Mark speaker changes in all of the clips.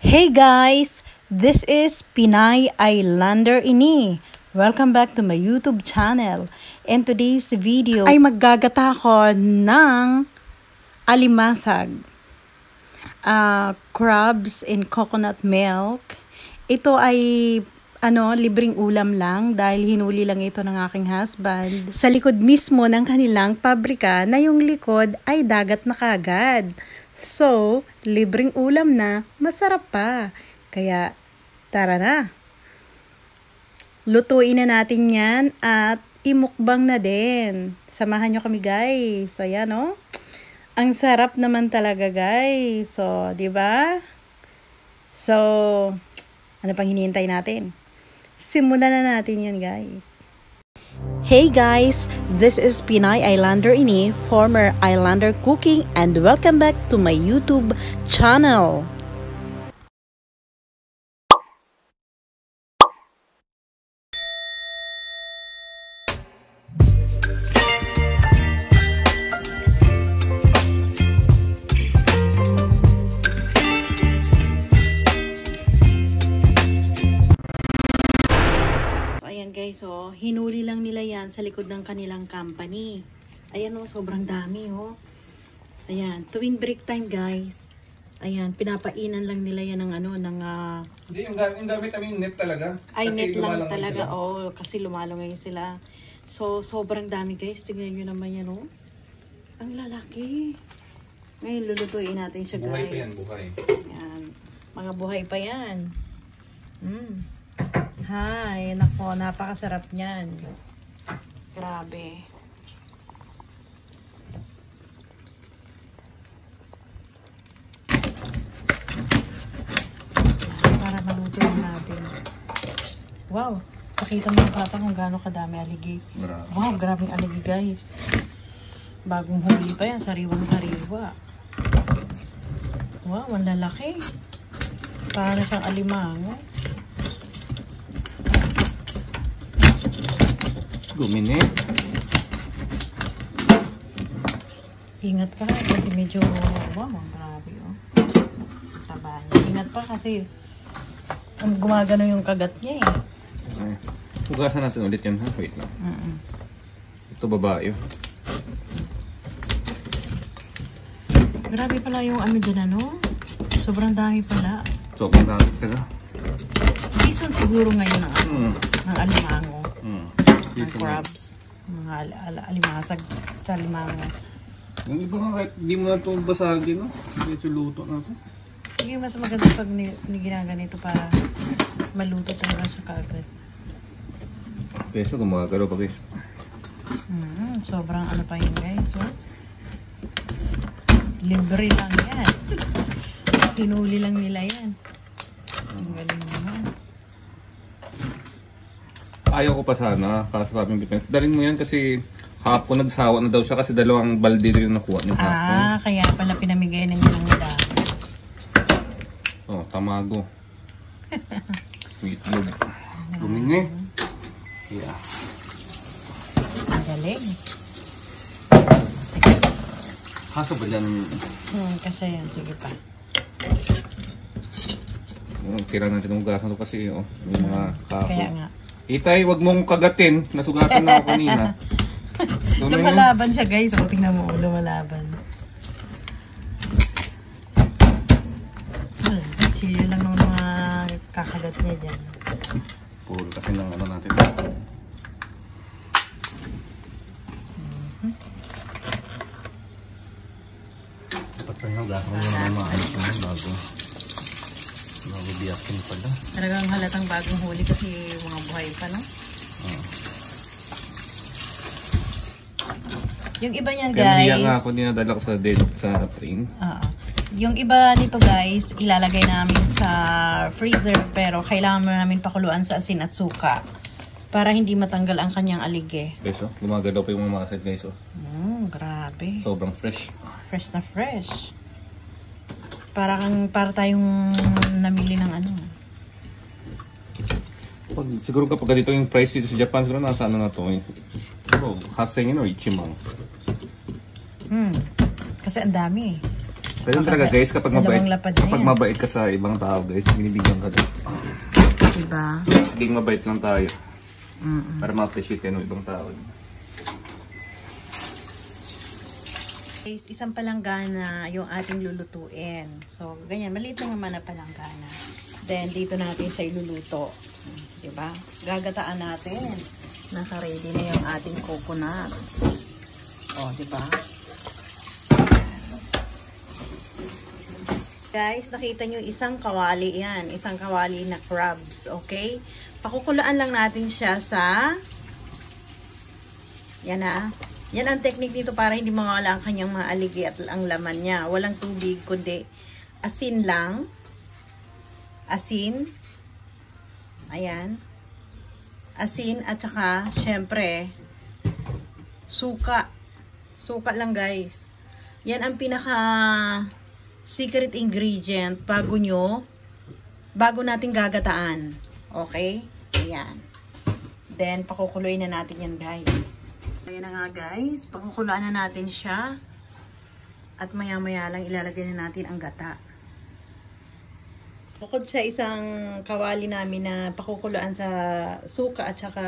Speaker 1: Hey guys! This is Pinay Islander Ini. Welcome back to my YouTube channel. In today's video ay maggagata ko ng alimasag. Crabs in coconut milk. Ito ay libreng ulam lang dahil hinuli lang ito ng aking husband. Sa likod mismo ng kanilang pabrika na yung likod ay dagat na kagad. So, libreng ulam na, masarap pa. Kaya, tara na. Lutuin na natin yan at imukbang na din. Samahan nyo kami guys. Ayan o. Ang sarap naman talaga guys. So, di ba? So, ano pang hinihintay natin? Simulan na natin yan guys. Hey guys, this is Pinay Islander Ini, former Islander Cooking, and welcome back to my YouTube channel. Guys, oh, hinuli lang nila yan sa likod ng kanilang company. Ayan oh, sobrang dami oh. Ayan, tuwing break time guys. Ayan, pinapainan lang nila yan ng
Speaker 2: Hindi, yung gamit namin net talaga.
Speaker 1: Ay, net lang talaga. Oh, kasi lumalungay sila. So, sobrang dami guys. Tingnan nyo naman yan oh. Ang lalaki. Ngayon, lulutuin natin siya guys.
Speaker 2: Buhay pa yan, buhay.
Speaker 1: Ayan, mga buhay pa yan. Hay, nako, napakasarap niyan. Grabe. Para maluto natin. Wow, pakita mo yung pata kung gaano kadami aligi. Wow, grabing aligi guys. Bagong huli pa yan, sariwang sariwa. Wow, ang lalaki. Para siyang alimango.
Speaker 2: Gumini.
Speaker 1: Ingat ka kasi medyo, wow, grabe oh. Taba niya. Ingat pa kasi gumagano yung kagat niya eh.
Speaker 2: Ay, hugasan natin ulit yan ha. Wait lang. Ito babae.
Speaker 1: Grabe pala yung dyan Sobrang dami pala.
Speaker 2: Sobrang dami talaga.
Speaker 1: Season siguro ngayon ng alimango. Ng crabs, mga alimasag sa alimango.
Speaker 2: Yung iba nga kahit di mo na ito basagin, no? Medyo luto na ito.
Speaker 1: Sige, mas maganda pag ginaganito para maluto talaga siya kaagad.
Speaker 2: Peso, gumagalaw pa guys.
Speaker 1: Sobrang pa yun guys, oh. Libre lang yan. Hinuli lang nila yan. Ang galing naman.
Speaker 2: Ayaw ko pa sana, kaso sabi ng Pilipinas. Dalhin mo yan kasi hapon nagsawa na daw siya kasi dalawang balde rin yung nakuha niyo hapon.
Speaker 1: Kaya pala pinamigay na niya ng dami.
Speaker 2: Oh, tamago. Itlog. Lumingi. Yeah.
Speaker 1: Magaling.
Speaker 2: Kaso ba dyan?
Speaker 1: Kasi yan, sige pa.
Speaker 2: Kailangan natin hugasan ito kasi yung mga kapo.
Speaker 1: Kaya nga.
Speaker 2: Itay, wag mong kagatin. Nasugatan na ako kanina.
Speaker 1: Lumalaban siya guys. O, tingnan mo. Lumalaban. Chili lang ng mga kakagat niya dyan.
Speaker 2: Puro kasi ng natin. Dapat rin hugasan mo naman maayos naman bago biyakin pala.
Speaker 1: Talagang halatang bagong huli kasi mga buhay pa, no? Yung iba niyan guys.
Speaker 2: Kaya nga ako dinadala ko sa train.
Speaker 1: Yung iba nito guys, ilalagay namin sa freezer pero kailangan mo namin pakuluan sa asin at suka para hindi matanggal ang kanyang alige.
Speaker 2: Beso, gumagalaw pa yung mga maset guys.
Speaker 1: Grabe.
Speaker 2: Sobrang fresh.
Speaker 1: Fresh na fresh. Para tayong namili ng
Speaker 2: Siguro kapag dito yung price dito sa Japan, siguro nasa na to eh. Siguro, 8,000 yen o 1,000.
Speaker 1: Kasi ang dami eh.
Speaker 2: Ganun talaga guys, kapag mabait,
Speaker 1: Dalawang lapad na
Speaker 2: kapag
Speaker 1: yan.
Speaker 2: mabait ka sa ibang tao guys, binibigyan ka din.
Speaker 1: Diba?
Speaker 2: Maging mabait lang tayo. Para ma-appreciate yan ng ibang tao.
Speaker 1: Guys, isang palanggana yung ating lulutuin. So, ganyan. Maliit lang naman na palanggana. Then, dito natin siya iluluto. Diba? Gagataan natin. Naka-ready na yung ating coconut. O, diba? Guys, nakita nyo isang kawali yan. Isang kawali na crabs. Okay? Pakukulaan lang natin siya sa... Yan na. Yan ang technique dito para hindi mawala ang kanyang mga aligi at ang laman niya. Walang tubig, kundi asin lang. Asin. Ayan. Asin at saka, syempre, suka. Suka lang guys. Yan ang pinaka secret ingredient bago natin gagataan. Okay? Ayan. Then, pakukuloyin na natin yan guys. Ayan na nga guys, pakukulaan na natin siya at maya-maya lang ilalagay na natin ang gata. Bukod sa isang kawali namin na pakukulaan sa suka at saka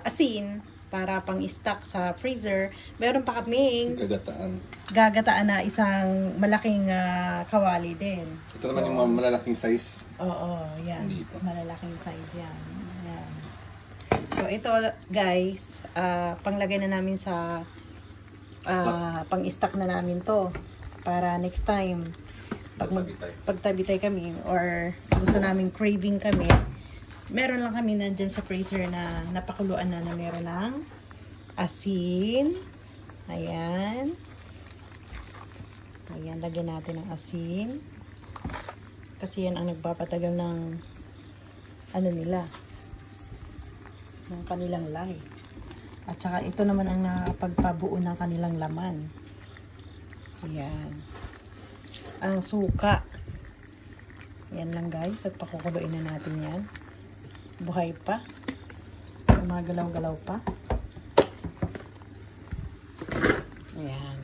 Speaker 1: asin para pang-stock sa freezer, meron pa kaming gagataan na isang malaking kawali din.
Speaker 2: Ito naman yung malalaking size.
Speaker 1: Oo, yan. Malalaking size yan. Ayan. So, ito guys, panglagay na namin sa pang-stock na namin to para next time pagtabitay kami or gusto namin craving kami, meron lang kami nandyan sa freezer na napakuluan na meron ng asin. Ayan. Ayan, lagyan natin ng asin kasi yan ang nagpapatagal ng ano nila, ng kanilang lahi. At saka ito naman ang nakapagpabuo ng kanilang laman. Ayan. Ang suka. Yan lang guys. At pakukuluin na natin yan. Buhay pa. Gumagalaw-galaw pa. Ayan.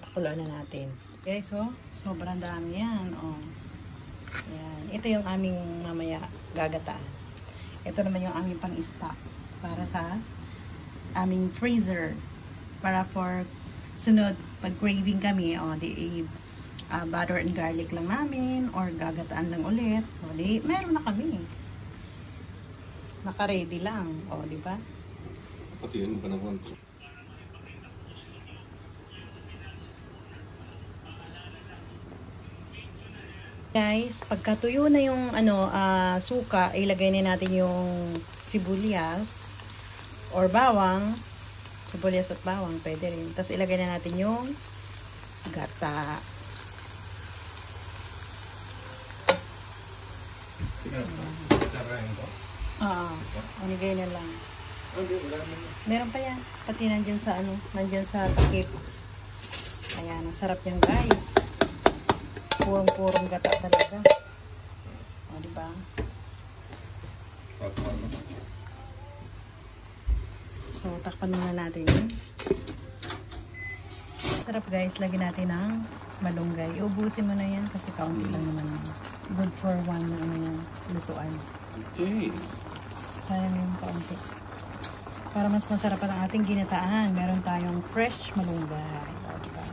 Speaker 1: Pakuluin na natin. Guys, oh. Sobrang dami yan. Oh. Ayan. Ito yung aming mamaya gagataan. Ito naman yung aming pang-stock para sa aming freezer para for sunod pag craving kami butter and garlic lang namin or gagataan lang ulit meron na kami naka-ready lang di ba?
Speaker 2: Pati yun pa naman.
Speaker 1: Guys, pagkatuyo na yung suka, ilagay na natin yung sibuyas or bawang. Sibuyas at bawang, pwede rin. Tapos ilagay na natin yung gata. Anigay na lang. Meron pa yan. Pati nandyan sa takip. Ayan, ang sarap yan guys. Purong-purong gata talaga. Diba? So, takpan muna natin yun. Sarap guys, lagyan natin ng malunggay. Ubusin mo na yan kasi kaunti lang naman yan. Good for one na lutuan.
Speaker 2: Okay.
Speaker 1: Sayang yung kaunti. Para mas masarap ang ating ginataan, meron tayong fresh malunggay. Diba?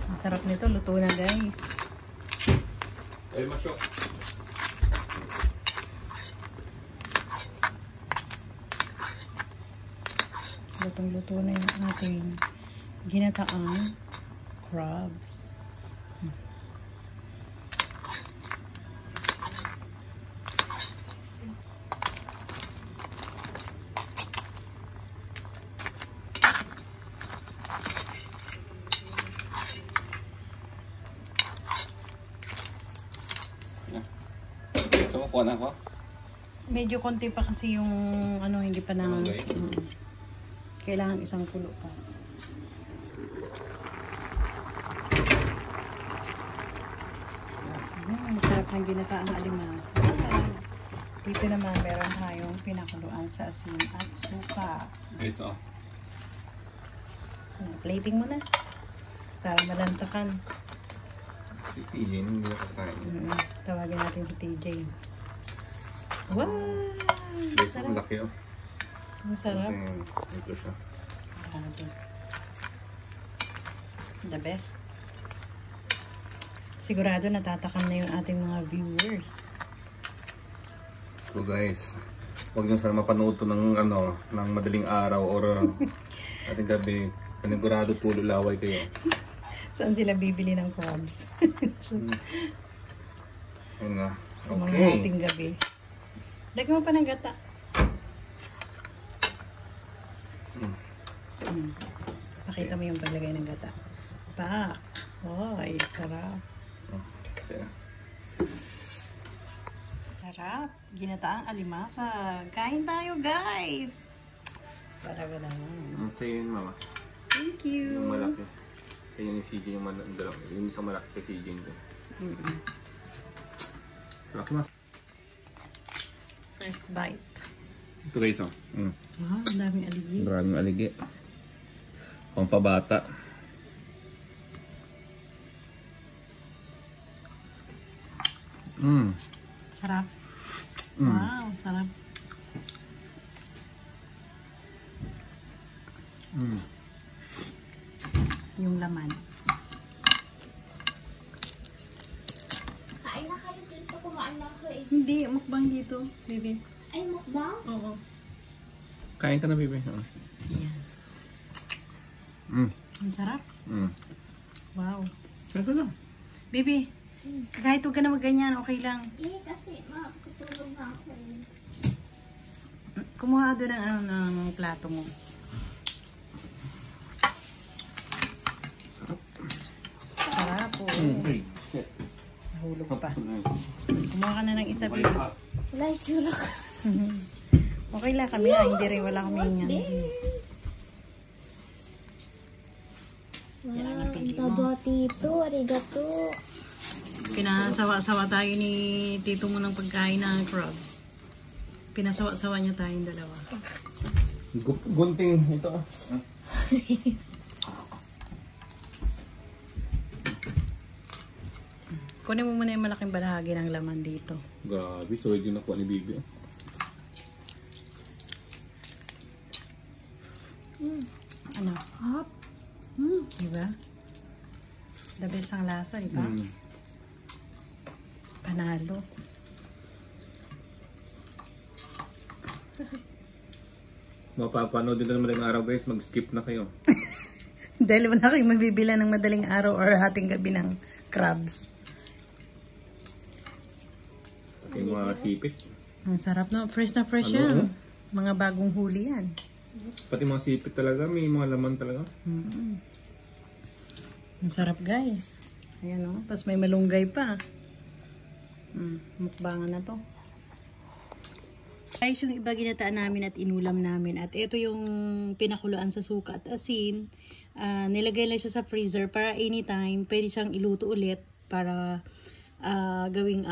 Speaker 1: Ang sarap nito, luto na guys.
Speaker 2: Ay, masyok.
Speaker 1: Lutong-luto na yung ating ginataang crabs.
Speaker 2: So, kuha na ako?
Speaker 1: Medyo konti pa kasi yung hindi pa na kailangan isang kulo pa. Masarap ng ginataang alimansa. Dito naman meron tayong pinakuluan sa asin at suka.
Speaker 2: Guys,
Speaker 1: Plating mo na. Para malantakan.
Speaker 2: Si TJ, hindi na kakain.
Speaker 1: Tawagin natin si TJ. Wow!
Speaker 2: Guys, ang laki oh.
Speaker 1: Ang sarap.
Speaker 2: Ito siya.
Speaker 1: Grabe. The best. Sigurado natatakam na yung ating mga viewers.
Speaker 2: So guys, huwag nyo sana mapanood to ng ng madaling araw or ating gabi. Panigurado pulo laway kayo.
Speaker 1: Saan sila bibili ng crabs?
Speaker 2: Ayun na.
Speaker 1: Sa mga ating gabi. Lagyan mo pa ng gata. Pakita mo yung paglagay ng gata. Pak! Oh, ay sarap. Sarap. Ginataang alimasag. Kain tayo, guys! Para ba naman?
Speaker 2: Sa'yo yun, mama.
Speaker 1: Thank you!
Speaker 2: Yung malaki. Sa'yo ni CJ yung dalawang. Yung isang malaki kay CJ yun. Malaki mas.
Speaker 1: First bite.
Speaker 2: Ito guys, oh.
Speaker 1: Wow, ang daming aligi.
Speaker 2: Maraming aligi. Pampabata.
Speaker 1: Sarap. Wow, sarap. Yung laman.
Speaker 3: Kain na kayo dito. Kumain na ako eh.
Speaker 1: Hindi, mukbang dito, baby.
Speaker 3: Ay, mukbang?
Speaker 1: Oo.
Speaker 2: Kain ka na, baby.
Speaker 1: Yan. Ang sarap. Wow.
Speaker 2: Ito lang.
Speaker 1: Baby, kahit huwag ka na magganyan, okay lang.
Speaker 3: Eh, kasi matutulog na ako eh.
Speaker 1: Kumuha doon ng plato mo. Sarap po.
Speaker 2: Hey, shit.
Speaker 1: Nahulog pa. Kumuha ka na ng isa, baby.
Speaker 3: Wala, itsura ko.
Speaker 1: Okay lang kami, hindi rin wala kami yan. Yan ang napili mo.
Speaker 3: Taba, tito. Arigato.
Speaker 1: Pinasawa-sawa tayo ni tito mo ng pagkain ng crabs. Pinasawa-sawa niya tayong dalawa.
Speaker 2: Gunting ito.
Speaker 1: Kunin mo muna yung malaking bahagi ng laman dito.
Speaker 2: Grabe, solid yung nakuha ni Bibi.
Speaker 1: Ano? Hop. Diba? The best ang lasa, diba? Panalo.
Speaker 2: Mapapanood din naman ng araw guys, mag-skip na kayo.
Speaker 1: Dahil wala kayong mabibila ng madaling araw or hating gabi ng crabs.
Speaker 2: Pati yung mga sipit.
Speaker 1: Ang sarap no? Fresh na fresh yan. Mga bagong huli yan.
Speaker 2: Pati mga sipit talaga, may mga laman talaga.
Speaker 1: Ang sarap guys. Ayan o. Tapos may malunggay pa. Mukbangan na to. Guys, yung iba ginataan namin at inulam namin. At ito yung pinakuluan sa suka at asin. Nilagay lang siya sa freezer para anytime pwede siyang iluto ulit para gawing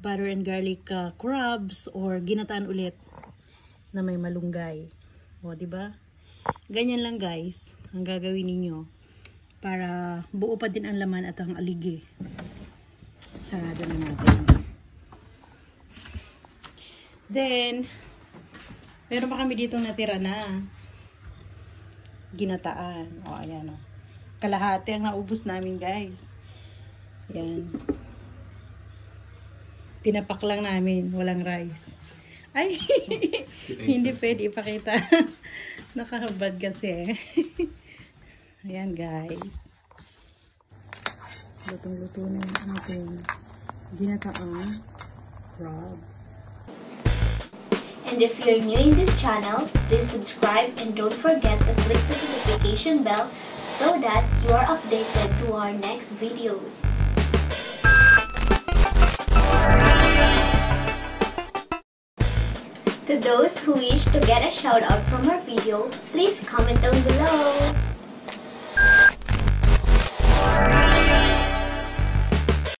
Speaker 1: butter and garlic crabs or ginataan ulit na may malunggay. O, diba? Ganyan lang guys ang gagawin ninyo para buo pa din ang laman at ang aligi. Sarado na natin. Then, meron pa kami dito natira na ginataan. O, ayan o. Kalahati ang naubos namin, guys. Ayan. Pinapak lang namin. Walang rice. Ay! Hindi pwede ipakita. Nakahabad kasi. Ayan, guys. Lutong-luto na yung ating ginataang crab.
Speaker 3: And if you're new in this channel, please subscribe and don't forget to click the notification bell so that you are updated to our next videos. To those who wish to get a shout out from our video, please comment down below.